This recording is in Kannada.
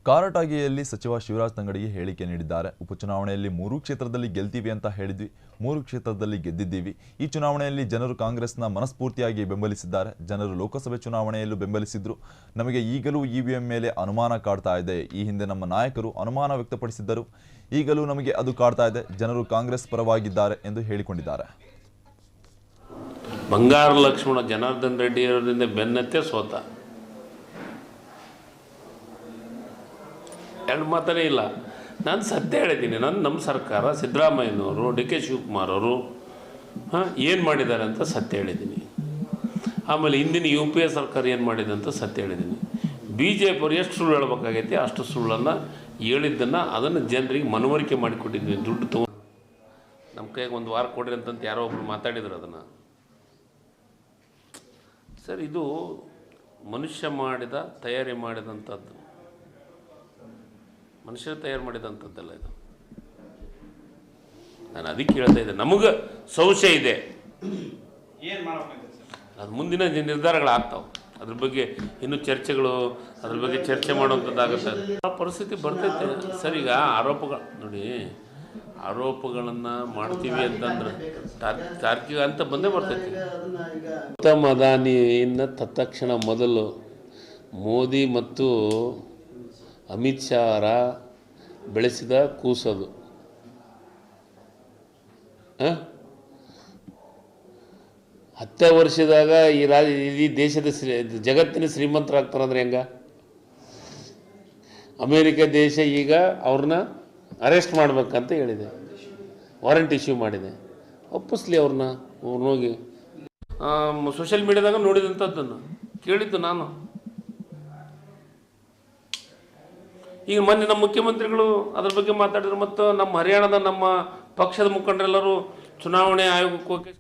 ಕಾರಟಗಿಯಲ್ಲಿ ಸಚಿವ ಶಿವರಾಜ್ ತಂಗಡಗಿ ಹೇಳಿಕೆ ನೀಡಿದ್ದಾರೆ. ಉಪಚುನಾವಣೆಯಲ್ಲಿ 3 ಕ್ಷೇತ್ರದಲ್ಲಿ ಗೆಲ್ತೀವಿ ಅಂತ ಹೇಳಿದ್ವಿ, 3 ಕ್ಷೇತ್ರದಲ್ಲಿ ಗೆದ್ದಿದ್ದೀವಿ. ಈ ಚುನಾವಣೆಯಲ್ಲಿ ಜನರು ಕಾಂಗ್ರೆಸ್ನ ಮನಸ್ಫೂರ್ತಿಯಾಗಿ ಬೆಂಬಲಿಸಿದ್ದಾರೆ. ಜನರು ಲೋಕಸಭೆ ಚುನಾವಣೆಯಲ್ಲೂ ಬೆಂಬಲಿಸಿದ್ರು. ನಮಗೆ ಈಗಲೂ ಇವಿಎಂ ಮೇಲೆ ಅನುಮಾನ ಕಾಡ್ತಾ ಇದೆ. ಈ ಹಿಂದೆ ನಮ್ಮ ನಾಯಕರು ಅನುಮಾನ ವ್ಯಕ್ತಪಡಿಸಿದ್ದರು, ಈಗಲೂ ನಮಗೆ ಅದು ಕಾಡ್ತಾ ಇದೆ. ಜನರು ಕಾಂಗ್ರೆಸ್ ಪರವಾಗಿದ್ದಾರೆ ಎಂದು ಹೇಳಿಕೊಂಡಿದ್ದಾರೆ. ಬಂಗಾರ ಲಕ್ಷ್ಮಣ ಜನಾರ್ದನ್ ರೆಡ್ಡಿ ಅವರಿಂದ ಬೆನ್ನತ್ತೆ ಸೋತ, ಎರಡು ಮಾತನೇ ಇಲ್ಲ. ನಾನು ಸತ್ಯ ಹೇಳಿದ್ದೀನಿ. ನಮ್ಮ ಸರ್ಕಾರ ಸಿದ್ದರಾಮಯ್ಯನವರು, ಡಿ ಕೆ ಶಿವಕುಮಾರ್ ಅವರು ಏನು ಮಾಡಿದ್ದಾರೆ ಅಂತ ಸತ್ಯ ಹೇಳಿದ್ದೀನಿ. ಆಮೇಲೆ ಹಿಂದಿನ UPA ಸರ್ಕಾರ ಏನು ಮಾಡಿದೆ ಅಂತ ಸತ್ಯ ಹೇಳಿದ್ದೀನಿ. BJP ಅವರು ಎಷ್ಟು ಸುಳ್ಳು ಹೇಳ್ಬೇಕಾಗೈತಿ ಅಷ್ಟು ಸುಳ್ಳನ್ನು ಹೇಳಿದ್ದನ್ನು ಅದನ್ನು ಜನರಿಗೆ ಮನವರಿಕೆ ಮಾಡಿಕೊಟ್ಟಿದ್ವಿ. ದುಡ್ಡು ತೊಗೊಂಡು ನಮ್ಮ ಕೈಗೆ ಒಂದು ವಾರ ಕೊಡ್ರಿ ಅಂತಂತ ಯಾರೋ ಒಬ್ರು ಮಾತಾಡಿದ್ರು. ಅದನ್ನು ಸರ್, ಇದು ಮನುಷ್ಯ ಮಾಡಿದ ತಯಾರಿ ಮಾಡಿದಂಥದ್ದು, ಮನುಷ್ಯರು ತಯಾರು ಮಾಡಿದಂಥದ್ದಲ್ಲ ಇದು. ನಾನು ಅದಕ್ಕೆ ಹೇಳ್ತಾ ಇದ್ದೆ, ನಮಗೆ ಸಂಶಯ ಇದೆ, ಅದು ಮುಂದಿನ ನಿರ್ಧಾರಗಳಾಗ್ತಾವೆ. ಅದ್ರ ಬಗ್ಗೆ ಇನ್ನೂ ಚರ್ಚೆಗಳು, ಅದ್ರ ಬಗ್ಗೆ ಚರ್ಚೆ ಮಾಡುವಂಥದ್ದಾಗುತ್ತೆ. ಆ ಪರಿಸ್ಥಿತಿ ಬರ್ತೈತೆ ಸರ್. ಈಗ ಆರೋಪಗಳು ನೋಡಿ, ಆರೋಪಗಳನ್ನು ಮಾಡ್ತೀವಿ ಅಂತಂದ್ರೆ ತಾರ್ಕಿಕ ಅಂತ ಬಂದೇ ಬರ್ತೈತಿ. ಉತ್ತಮ ಅದಾನಿಯನ್ನು ತತ್ಕ್ಷಣ ಮೊದಲು ಮೋದಿ ಮತ್ತು ಅಮಿತ್ ಶಾ ಅವರ ಬೆಳೆಸಿದ ಕೂಸದು. 10 ವರ್ಷದಾಗ ಈ ದೇಶದ ಜಗತ್ತಿನ ಶ್ರೀಮಂತರಾಗ್ತಾರಂದ್ರೆ ಹೆಂಗ? ಅಮೇರಿಕ ದೇಶ ಈಗ ಅವ್ರನ್ನ ಅರೆಸ್ಟ್ ಮಾಡ್ಬೇಕಂತ ಹೇಳಿದೆ, ವಾರಂಟ್ ಇಶ್ಯೂ ಮಾಡಿದೆ. ಒಪ್ಪಿಸ್ಲಿ ಅವ್ರನ್ನ ಹೋಗಿ. ಸೋಷಿಯಲ್ ಮೀಡಿಯಾದಾಗ ನೋಡಿದಂಥದ್ದನ್ನು ಕೇಳಿದ್ದು ನಾನು. ಈಗ ಮೊನ್ನೆ ನಮ್ಮ ಮುಖ್ಯಮಂತ್ರಿಗಳು ಅದ್ರ ಬಗ್ಗೆ ಮಾತಾಡಿದ್ರು. ಮತ್ತು ನಮ್ಮ ಹರಿಯಾಣದ ನಮ್ಮ ಪಕ್ಷದ ಮುಖಂಡರೆಲ್ಲರೂ ಚುನಾವಣೆ ಆಯೋಗಕ್ಕೆ ಹೋಗಿ